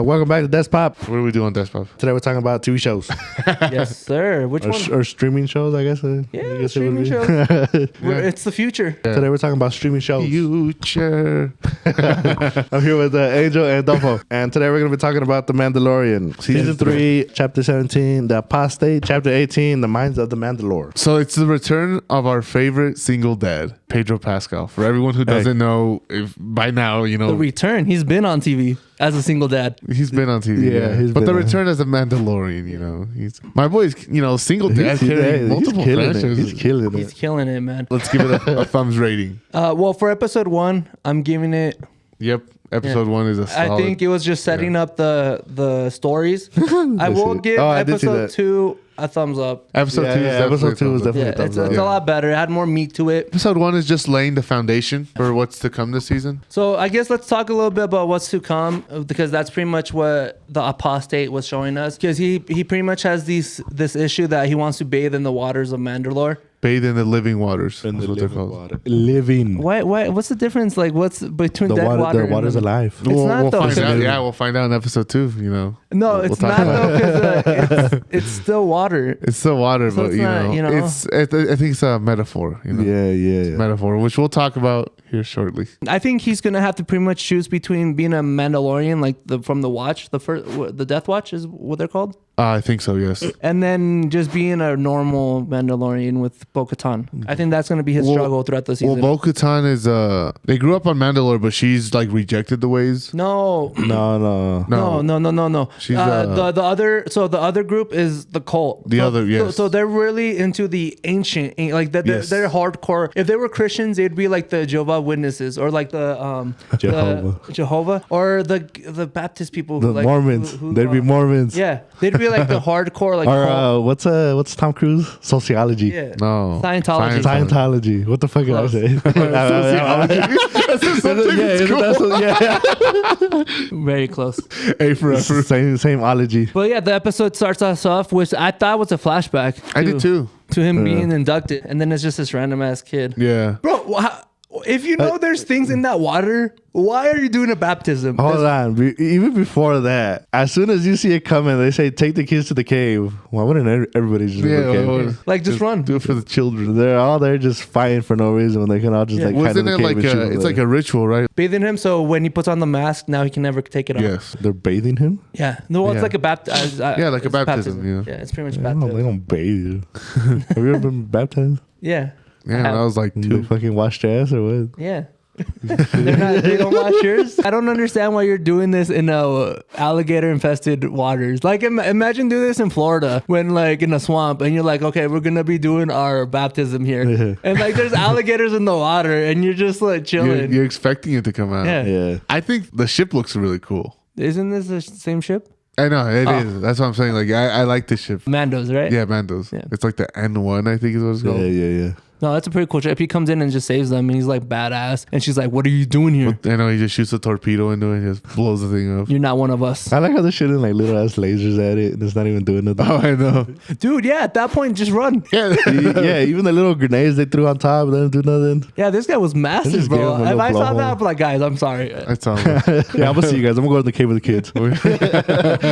Welcome back to Desk Pop. What are we doing on Desk Pop? Today we're talking about TV shows. Yes, sir. Which one? Or streaming shows, I guess. Yeah, streaming shows. It's the future. Yeah. Today we're talking about streaming shows. Future. I'm here with Angel and Duffo. And today we're going to be talking about The Mandalorian. Season 3, Chapter 17, The Apostate, Chapter 18, The Minds of the Mandalore. So it's the return of our favorite single dad, Pedro Pascal. For everyone who doesn't know, if by now, you know. The return. He's been on TV as a single dad. He's been on TV. Yeah. But the return as a Mandalorian, you know. My boy's, single dad carrying multiple franchises. He's killing it. He's killing it, man. Let's give it a thumbs rating. Well, for episode 1, I'm giving it... Yep. Episode 1 is a solid. I think it was just setting up the stories. I will give episode 2 a thumbs up. Episode 2 is definitely a thumbs up. It's a lot better. It had more meat to it. Episode 1 is just laying the foundation for what's to come this season. So I guess let's talk a little bit about what's to come, because that's pretty much what the apostate was showing us. Because he pretty much has this issue that he wants to bathe in the waters of Mandalore. Bathe in the living waters. In the what living water. Living. Why? What's the difference? Like, what's between dead water? The water's alive. It's not though. Find out. Yeah, we'll find out in episode 2. No, it's not though, because it's still water. It's still water, So but it's not, I think it's a metaphor. Yeah. Metaphor, which we'll talk about here shortly. I think he's gonna have to pretty much choose between being a Mandalorian, like from the Watch, the Death Watch is what they're called. I think so, yes. And then just being a normal Mandalorian with Bo-Katan. I think that's going to be his struggle throughout the season. Well, Bo-Katan is, they grew up on Mandalore, but she's like rejected the ways. No. She's the other group is the cult. So they're really into the ancient, like they're hardcore. If they were Christians, they'd be like the Jehovah's Witnesses or like the Jehovah or the Baptist people. The Mormons. They'd be Mormons. Yeah, they'd be like the hardcore, like or what's Tom Cruise? Sociology. Yeah. No. Scientology. What the fuck did I say? Very close. A for effort. Same ology. But yeah, the episode starts us off, which I thought was a flashback. I did too. To him being inducted, and then it's just this random ass kid. Yeah, bro. If you know there's things in that water, why are you doing a baptism? Hold on. Even before that, as soon as you see it coming, they say, take the kids to the cave. Why wouldn't everybody just go to the cave? Like, just run. Do it for the children. They're all there just fighting for no reason when they can all just like hide in the cave. It's like a ritual, right? Bathing him, so when he puts on the mask, now he can never take it off. Yes. They're bathing him? Yeah. No, it's like a baptism. Yeah, like a baptism. Yeah, it's pretty much baptism. They don't bathe you. Have you ever been baptized? Yeah. Yeah, I was like 2. They fucking wash their ass or what? Yeah. They don't wash yours. I don't understand why you're doing this in alligator infested waters. Like, imagine doing this in Florida when like in a swamp and you're like, okay, we're gonna be doing our baptism here, and like there's alligators in the water and you're just like chilling. You're expecting it to come out. Yeah. I think the ship looks really cool. Isn't this the same ship? I know it is. That's what I'm saying. Like I like this ship. Mandos, right? Yeah, Mandos. Yeah. It's like the N1, I think is what it's called. Yeah. No, that's a pretty cool trip. He comes in and just saves them, and he's like badass. And she's like, "What are you doing here?" I know he just shoots a torpedo into it and just blows the thing up. You're not one of us. I like how they're shooting like little ass lasers at it, and it's not even doing nothing. Oh, I know, dude. Yeah, at that point, just run. Yeah, even the little grenades they threw on top didn't do nothing. Yeah, this guy was massive, bro. If I saw that, I'd be like, guys, I'm sorry. That's all. Yeah, I'm gonna see you guys. I'm gonna go in the cave with the kids.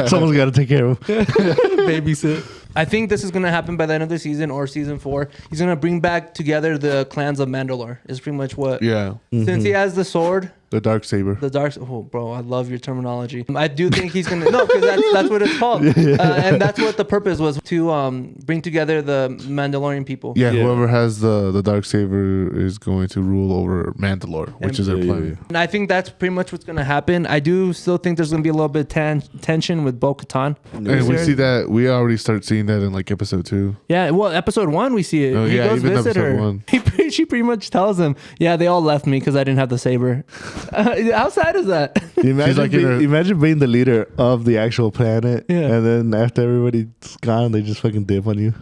Someone's got to take care of them. Babysit. I think this is going to happen by the end of the season or season 4. He's going to bring back together the clans of Mandalore. Is pretty much what. Yeah. Since he has the sword. The dark saber. Oh, bro, I love your terminology. I do think he's gonna because that's what it's called, and that's what the purpose was, to bring together the Mandalorian people. Yeah, whoever has the dark saber is going to rule over Mandalore, which is their plan. And I think that's pretty much what's gonna happen. I do still think there's gonna be a little bit of tension with Bo-Katan. And we see that. We already start seeing that in like episode 2. Yeah, well, episode 1 we see it. He goes visit her. 1. She pretty much tells him, "Yeah, they all left me because I didn't have the saber." How sad is that? Imagine being the leader of the actual planet, and then after everybody's gone, they just fucking dip on you.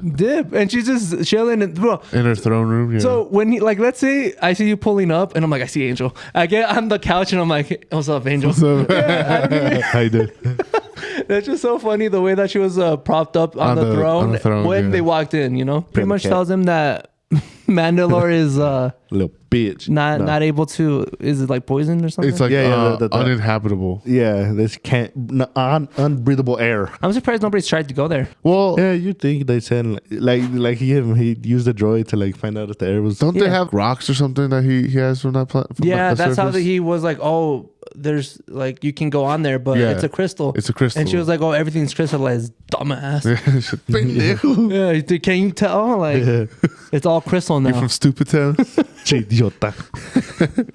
And she's just chilling in her throne room. Yeah. So when he, like, let's say I see you pulling up, and I'm like, I see Angel. I get on the couch, and I'm like, "What's up, Angel?" What's up? How you doing? That's just so funny the way that she was propped up on the throne when they walked in. Pretty much tells him that Mandalore is little bitch. Not able to. Is it like poison or something? It's like uninhabitable. Yeah, this can't unbreathable air. I'm surprised nobody's tried to go there. Well, Yeah, you think they send like him? He used a droid to like find out if the air was. don't they have rocks or something that he has from that planet? Yeah, that's how he was like, oh, there's like you can go on there, but it's a crystal. It's a crystal. And she was like, oh, everything's crystallized, dumbass. Pendejo. Yeah, can you tell? Like, it's all crystal now. You're from Stupid Town. Idiota.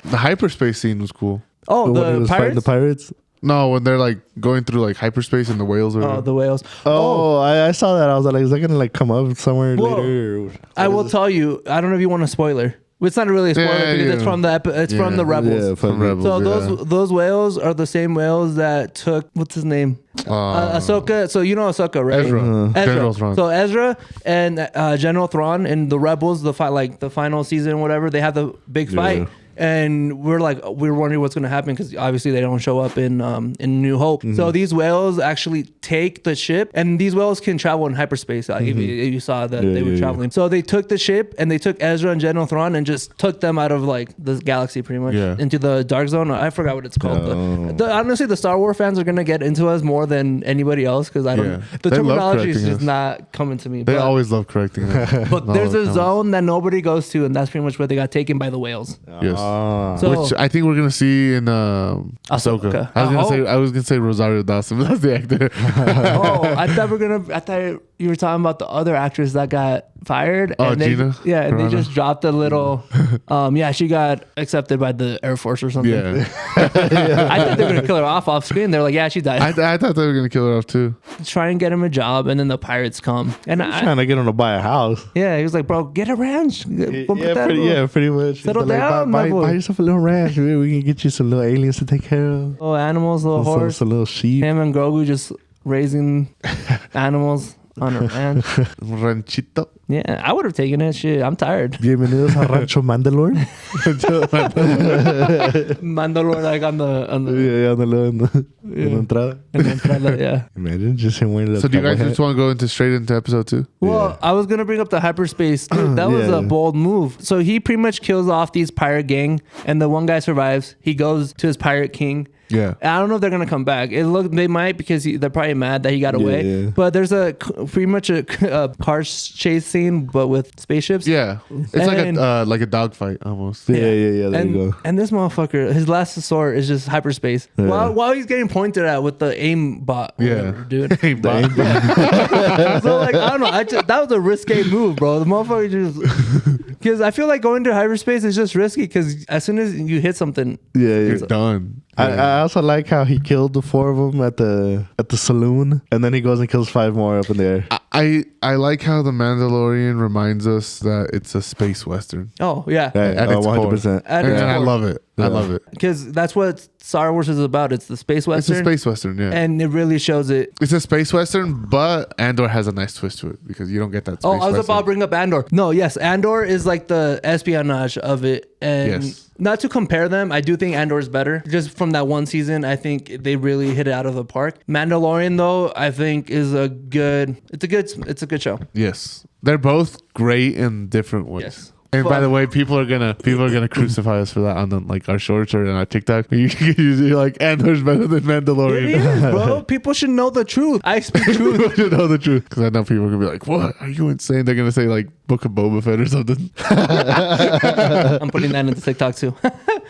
The hyperspace scene was cool. Oh, When he the was fighting pirates? the pirates. No, when they're like going through like hyperspace and the whales are. Oh, the whales. Oh, I saw that. I was like, is that gonna like come up somewhere Well, later? Or I will tell you. I don't know if you want a spoiler. It's not really a spoiler because it's from from the Rebels. Yeah, From Rebels. So those whales are the same whales that took what's his name, Ahsoka. So you know Ahsoka, right? Ezra. General Thrawn. So Ezra and General Thrawn in the Rebels, the fight, like the final season, whatever. They had the big fight. And we're wondering what's going to happen because obviously they don't show up in New Hope. Mm-hmm. So these whales actually take the ship, and these whales can travel in hyperspace. Like if you saw that they were traveling. So they took the ship and they took Ezra and General Thrawn and just took them out of like the galaxy pretty much into the dark zone. I forgot what it's called. Honestly, the Star Wars fans are going to get into us more than anybody else because I don't. The They love terminology is correcting just us. not coming to me. They always love correcting us. But there's a zone that nobody goes to, and that's pretty much where they got taken by the whales. Yes. So, Which I think we're gonna see in Ahsoka. I was gonna say Rosario Dawson, but that's the actor. I thought you were talking about the other actress that got fired. Oh, and they, Gina? Yeah, and Carano? they just dropped a little. She got accepted by the Air Force or something. Yeah. I thought they were gonna kill her off screen. They're like, yeah, she died. I thought they were gonna kill her off too. Try and get him a job, and then the pirates come. And trying to get him to buy a house. Yeah, he was like, bro, get a ranch. Pretty much. Settle Like, down, my boy. buy yourself a little ranch. We can get you some little aliens to take care of. Little animals, little horse. Some little sheep. Him and Grogu just raising animals on a ranch. Ranchito. Yeah, I would have taken it. Shit, I'm tired. Bienvenidos a Rancho Mandalorian. Mandalorian, like on the on the entrada. yeah. Imagine just him wearing. So do you guys just want to go straight into episode 2? Well, I was gonna bring up the hyperspace. Dude, that was a bold move. So he pretty much kills off these pirate gang, and the one guy survives. He goes to his pirate king. Yeah. I don't know if they're gonna come back. They might because they're probably mad that he got away. Yeah. But there's pretty much a car chase scene, but with spaceships. Yeah, it's like a dogfight almost. Yeah. There you go. And this motherfucker, his last sword is just hyperspace. Yeah. While he's getting pointed at with the aim bot. Whatever, dude. Aimbot. So like I don't know. That was a risque move, bro. The motherfucker just because I feel like going to hyperspace is just risky because as soon as you hit something, You're done. I also like how he killed the 4 of them at the saloon, and then he goes and kills 5 more up in the air. I like how the Mandalorian reminds us that it's a space western. Oh yeah, At its 100%. At its I core. love it. I love it. Because that's what Star Wars is about. It's the space western. It's a space western, yeah. And it really shows it. It's a space western, but Andor has a nice twist to it because you don't get that. Space I was western. about to bring up Andor. No, yes, Andor is like the espionage of it, and Yes. not to compare them, I do think Andor is better. Just from that one season, I think they really hit it out of the park. Mandalorian, though, I think is a good. It's a good show. Yes, they're both great in different ways. Yes. And by the way, people are gonna crucify us for that on our shorts or on our TikTok. You're like, Andor's better than Mandalorian. It is, bro. People should know the truth. I speak truth. People should know the truth because I know people are gonna be like, "What? Are you insane?" They're gonna say like Book of Boba Fett or something. I'm putting that into TikTok too.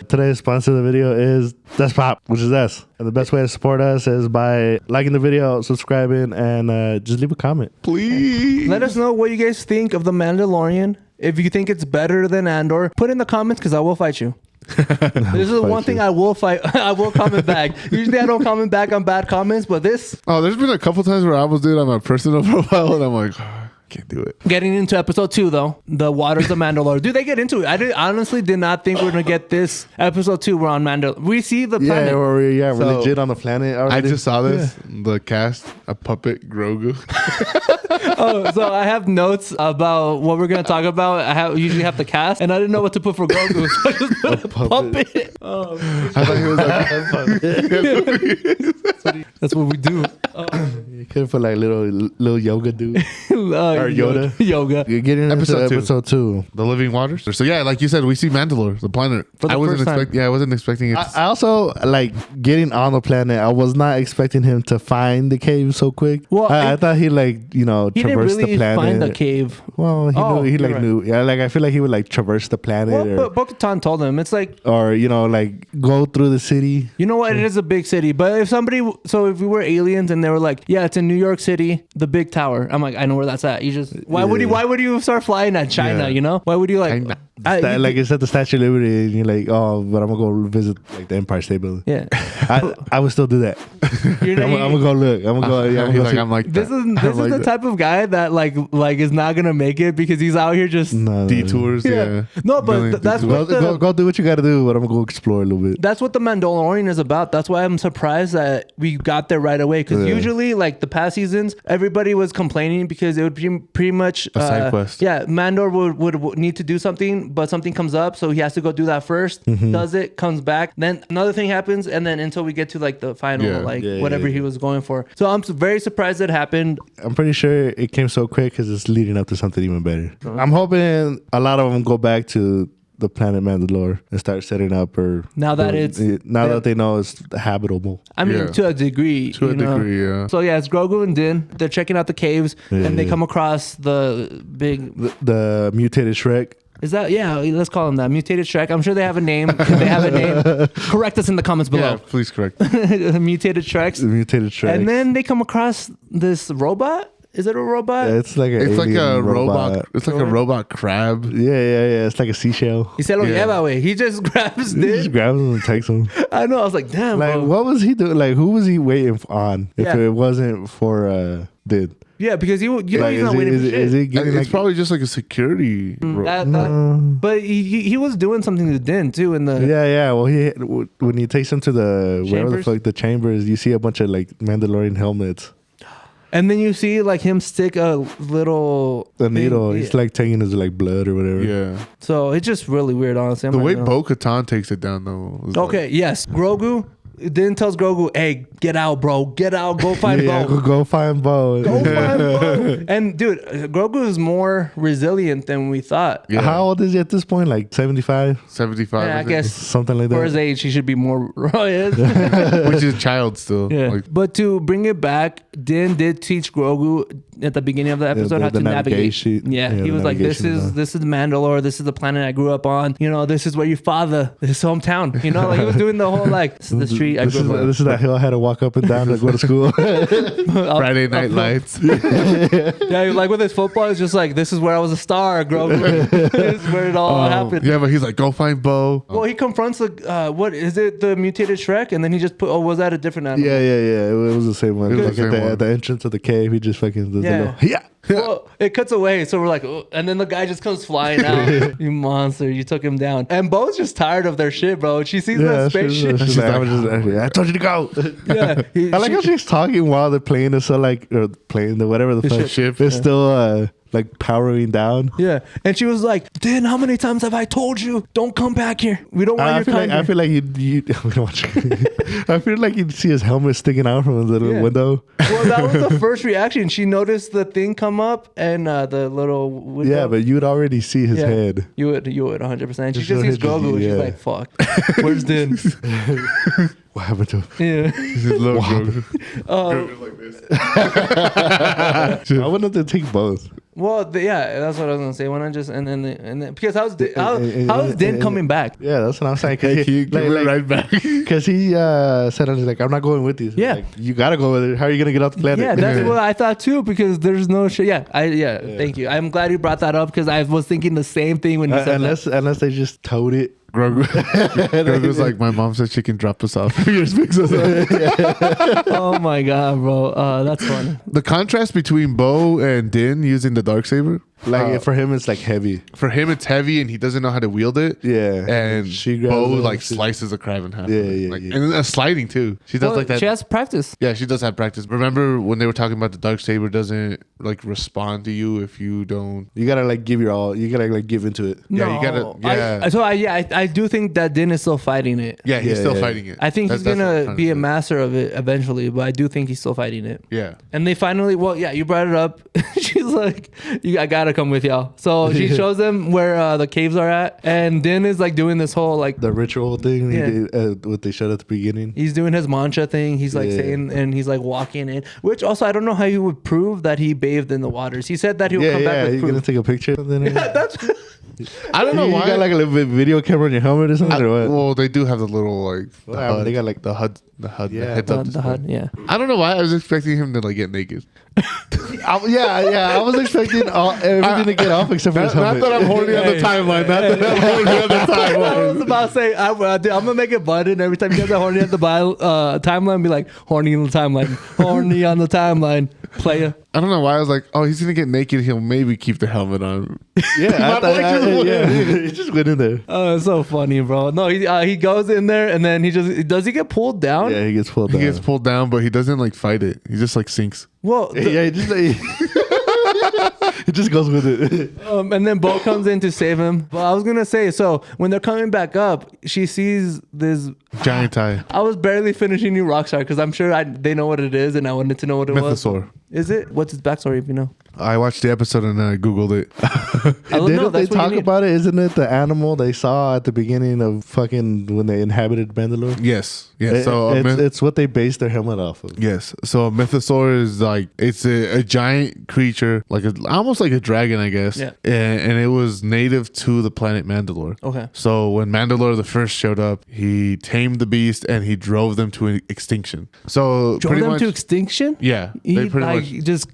Today's sponsor of the video is Despop, which is us. And the best way to support us is by liking the video, subscribing, and just leave a comment. Please Let us know what you guys think of The Mandalorian. If you think it's better than Andor, put in the comments because I will fight you. This is the one thing I will fight. I will comment back. Usually I don't comment back on bad comments, but this. Oh, there's been a couple times where I almost did it on my personal profile, and I'm like, can't do it. Getting into episode 2 though, the waters of Mandalore. Dude, they get into it. I honestly did not think we were gonna get this episode 2. We're on Mandalore. We see the planet. We're So, legit on the planet already. I just saw this. The cast, a puppet Grogu. So I have notes about what we're gonna talk about. Usually have the cast, and I didn't know what to put for Grogu, so I just put a puppet. I thought he was like, That's what we do. You could have put like little yoga dude. Or Yoda. Yoga. You're getting into episode 2. The Living Waters. So yeah, like you said, we see Mandalore, the planet. For the I wasn't first time. expecting. Yeah, I wasn't expecting it. I also like getting on the planet. I was not expecting him to find the cave so quick. Well, I thought he like he didn't traverse really the planet. find the cave. Well, he you're right. knew. Yeah, like I feel like he would like traverse the planet, Well, or but Bo-Katan told him it's like, or like go through the city. you know what? It is a big city. But if we were aliens and they were like, yeah, it's in New York City, the big tower. I'm like, I know where that's at. You just why would you start flying at China? Yeah. You know, why would you like? China. Like it's at the Statue of Liberty, and you're like, oh, but I'm gonna go visit like the Empire State Building. Yeah, I would still do that. I'm gonna go look. I'm gonna go. Yeah, I'm gonna go I'm like this that. is like the that. type of guy that like is not gonna make it because he's out here just No. Detours. Yeah. No, but Million that's detours. what Go do what you gotta do, but I'm gonna go explore a little bit. that's what the Mandalorian is about. That's why I'm surprised that we got there right away. Because usually, like the past seasons, everybody was complaining because it would be pretty much A side quest. Yeah, Mandor would need to do something, but something comes up, so he has to go do that first. Does it, comes back, then another thing happens, and then until we get to like the final, whatever he was going for. So I'm very surprised it happened. I'm pretty sure it came so quick because it's leading up to something even better. I'm hoping a lot of them go back to the planet Mandalore and start setting up, or Now that that they know it's habitable. I mean, Yeah. to a degree. To a degree, yeah. So yeah, it's Grogu and Din. They're checking out the caves, and they come across the big. The mutated Shrek. Is that let's call him that mutated Shrek. I'm sure they have a name. If they have a name, correct us in the comments Yeah, below. please correct. Mutated Shreks. The mutated Shrek. And then they come across this robot. Is it a robot? it's like It's like a robot. It's like a robot crab. Yeah. It's like a seashell. He said, "Oh Yeah. yeah, way." He just grabs He just Din. grabs him and takes him. I know. I was like, "Damn, Like, bro." what was he doing? Like, who was he waiting on if Yeah. it wasn't for Did? Yeah, because Like, he's not waiting for shit. is he getting It's probably just like a security. But he was doing something to Din too in the. Yeah. Well, when he takes him to the wherever the Chambers? fuck the chambers, you see a bunch of like Mandalorian helmets. And then you see like him stick a little The needle. thing. He's like taking his like blood or whatever. Yeah. So it's just really weird, honestly. I'm The not way gonna- Bo-Katan takes it down though. was Okay, yes, Grogu. Then tells Grogu, "Hey, get out, bro. Get out. Go find Yeah, Bo. go find Bo. Go find Bo." And dude, Grogu is more resilient than we thought. Yeah. How old is he at this point? Like 75, 75. Yeah, I think. guess something like for his that. age, he should be more royal. Which is a child still. Yeah. Like, But to bring it back, Din did teach Grogu at the beginning of the episode how the to navigate. navigation. Yeah, Yeah, he the was like, "This navigation is Mandalore. This is the planet I grew up on. You know, this is where your father, this is hometown. You know, like he was doing the whole like this is the street I This grew is, up on." this is that hill I had to walk up and down to go to school. Friday Night Lights. Yeah, he was like with his football, it's just like, "This is where I was a star, Grogu. This is where it all happened." Yeah, but he's like, go find Bo. Well, he confronts the what is it? The mutated Shrek, and then he just put. Oh, was that a different animal? Yeah. It was the same one. It was Like the same one. at the entrance of the cave, he just fucking does Yeah. a little, yeah. Well, it cuts away, so we're like, "Oh," and then the guy just comes flying out. You monster! You took him down. And Bo's just tired of their shit, bro. She sees the spaceship. She's like, I told you to go. Yeah, I like how she's talking while the plane is still like, or plane, the whatever the fuck ship. is still like powering down. Yeah, and she was like, "Din, how many times have I told you? Don't come back here. We don't want I your feel kind." like you we don't watch I feel like you'd see his helmet sticking out from the little window. Well, that was the first reaction. She noticed the thing come up and the little window. Yeah, but you'd already see his head. You would 100%. She Just just sees just- Grogu and she's yeah. like, "Fuck, where's Din?" What happened to him? Yeah. His little Grogu. I wanted to take both. Well, yeah, that's what I was gonna say. When I just and then because how's Din coming back? Yeah, that's what I'm saying. Cause He went right back. Because he said, "I was like, I'm not going with you." So Yeah. like, you gotta go with it. How are you gonna get off the planet? Yeah, that's what I thought too. Because there's no shit. Yeah, thank you. I'm glad you brought that up because I was thinking the same thing when you said that. unless they just towed it. Grogu's like, my mom said she can drop us off. You just picks us up. Oh my god, bro, that's funny. The contrast between Bo and Din using the Darksaber, Like for him, it's like heavy. For him, it's heavy, and he doesn't know how to wield it. Yeah, And she grabs Bo it, like she- slices a crab in half. Yeah, with it. yeah, Like, yeah. And then sliding too. She does Well, like that. She has practice. Yeah, she does have practice. Remember when they were talking about the dark saber doesn't like respond to you if you don't. You gotta like give your all. You gotta like give into it. Yeah, you gotta- yeah. I do think that Din is still fighting it. Yeah, he's Yeah, still yeah. fighting it. I think That's- he's that's what I'm gonna trying to be a say. master of it eventually, but I do think he's still fighting it. Yeah. And they finally, well, yeah, you brought it up. She's like, I gotta come with y'all. So she shows them where the caves are at, and Din is like doing this whole like The ritual thing, Yeah. he did, what they showed at the beginning. he's doing his mantra thing. He's like Yeah. saying, and he's like walking in. Which also, I don't know how he would prove that he bathed in the waters. He said that he would Yeah, come back yeah. with You gonna proof. take a picture? Or something? That's I don't know you why. got like a little bit video camera on your helmet or something, or what? Well, they do have the little like the Well, HUD. they got, like, the HUD, the Yeah, heads up the display. HUD, yeah. I don't know why I was expecting him to like get naked. Yeah. I was expecting everything to get off except for his Not helmet. that I'm horny on the timeline. Not that I'm horny on the I was timeline. about to say, I'm gonna make a button every time you guys are horny at the timeline. Be like, horny on the timeline, horny on the timeline, player. I don't know why I was like, oh, he's gonna get naked. He'll maybe keep the helmet on. Yeah, My I thought, boy just went in. he just went in there. Oh, it's so funny, bro. No, he goes in there and then does he get pulled down? Yeah, he gets pulled He down. gets pulled down, but he doesn't like fight it. He just like sinks. Well, Yeah, he just like, he just goes with it. and then Bo comes in to save him. But I was gonna say, so when they're coming back up, she sees this. Giant eye. I was barely finishing New Rockstar because I'm sure they know what it is, and I wanted to know what it was. Mythosaur. Is it? What's its backstory? If you know. I watched the episode and then I googled it. I don't know. Didn't they That's what you talk need. about it? Isn't it the animal they saw at the beginning of fucking when they inhabited Mandalore? Yes. Yes. So It's what they based their helmet off of. yes. So a mythosaur is like it's a giant creature, like almost like a dragon, I guess. Yeah. And it was native to the planet Mandalore. Okay. So when Mandalore the first showed up, he tamed the beast and he drove them to extinction. So Drove pretty them much, to extinction. yeah, He they like just.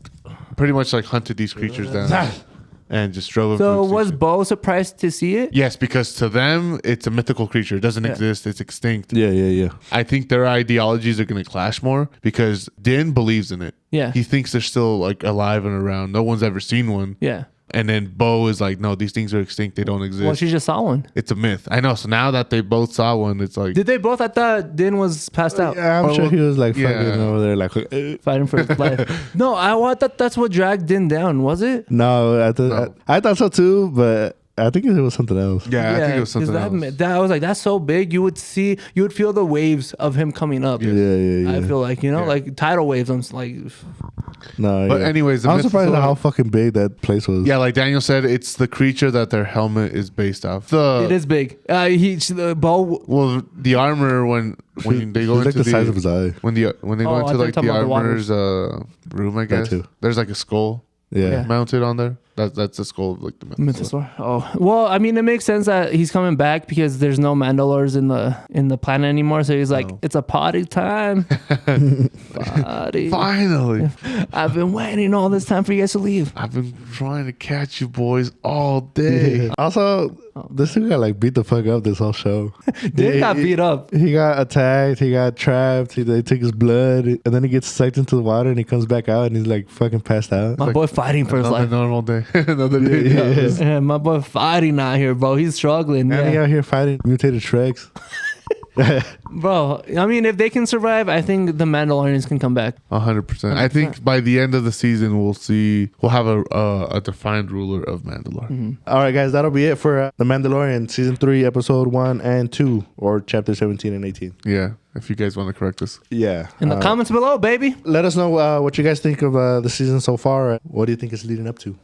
pretty much like hunted these creatures down and just drove them. So to was extinction. Bo surprised to see it? Yes, because to them it's a mythical creature. It doesn't Yeah. exist. It's extinct. Yeah. I think their ideologies are going to clash more because Din believes in it. Yeah. He thinks they're still like alive and around. No one's ever seen one. Yeah. And then Bo is like, no, these things are extinct. They don't exist. Well, she just saw one. It's a myth. I know. So now that they both saw one, it's like, Did they both? I thought Din was passed out, Yeah, I'm Oh, sure he was like yeah. fucking over there, like. fighting for his life. No, I thought that's what dragged Din down. Was it? No, No. I thought so too, but I think it was something else. yeah, I think it was 'cause something else. I was like, that's so big. You would feel the waves of him coming up. Yeah. I feel like Yeah. like tidal waves. I'm like, No, But yeah. anyways, the I'm surprised mythosaur- at how fucking big that place was. Yeah, like Daniel said, it's the creature that their helmet is based off. it is big. Bo. Well, the armor when they go It's like into the size of his eye. when they Oh, go I into thought you were like talking the about the armor's room, I guess. too. There's like a skull Yeah. mounted on there. That's the skull of like the mythosaur. Mythosaur. Oh well, I mean, it makes sense that he's coming back because there's no Mandalores in the planet anymore. So he's like, No. it's a party time. Party. Finally, I've been waiting all this time for you guys to leave. I've been trying to catch you boys all day. Also, this dude got like beat the fuck up this whole show. Din got beat up. He got attacked. He got trapped. They took his blood, and then he gets sucked into the water, and he comes back out, and he's like fucking passed out. My boy fighting for his Another life. normal day. Another day. Yeah. Yeah, my boy fighting out here, bro. He's struggling. And he Yeah. out here fighting mutated Shreks. Bro, I mean, if they can survive, I think the Mandalorians can come back. 100%. I think by the end of the season, we'll have a defined ruler of Mandalore. All right, guys, that'll be it for The Mandalorian, Season 3, Episode 1 and 2, or Chapter 17 and 18. Yeah, if you guys want to correct us. Yeah. In the comments below, baby. Let us know what you guys think of the season so far. What do you think it's leading up to?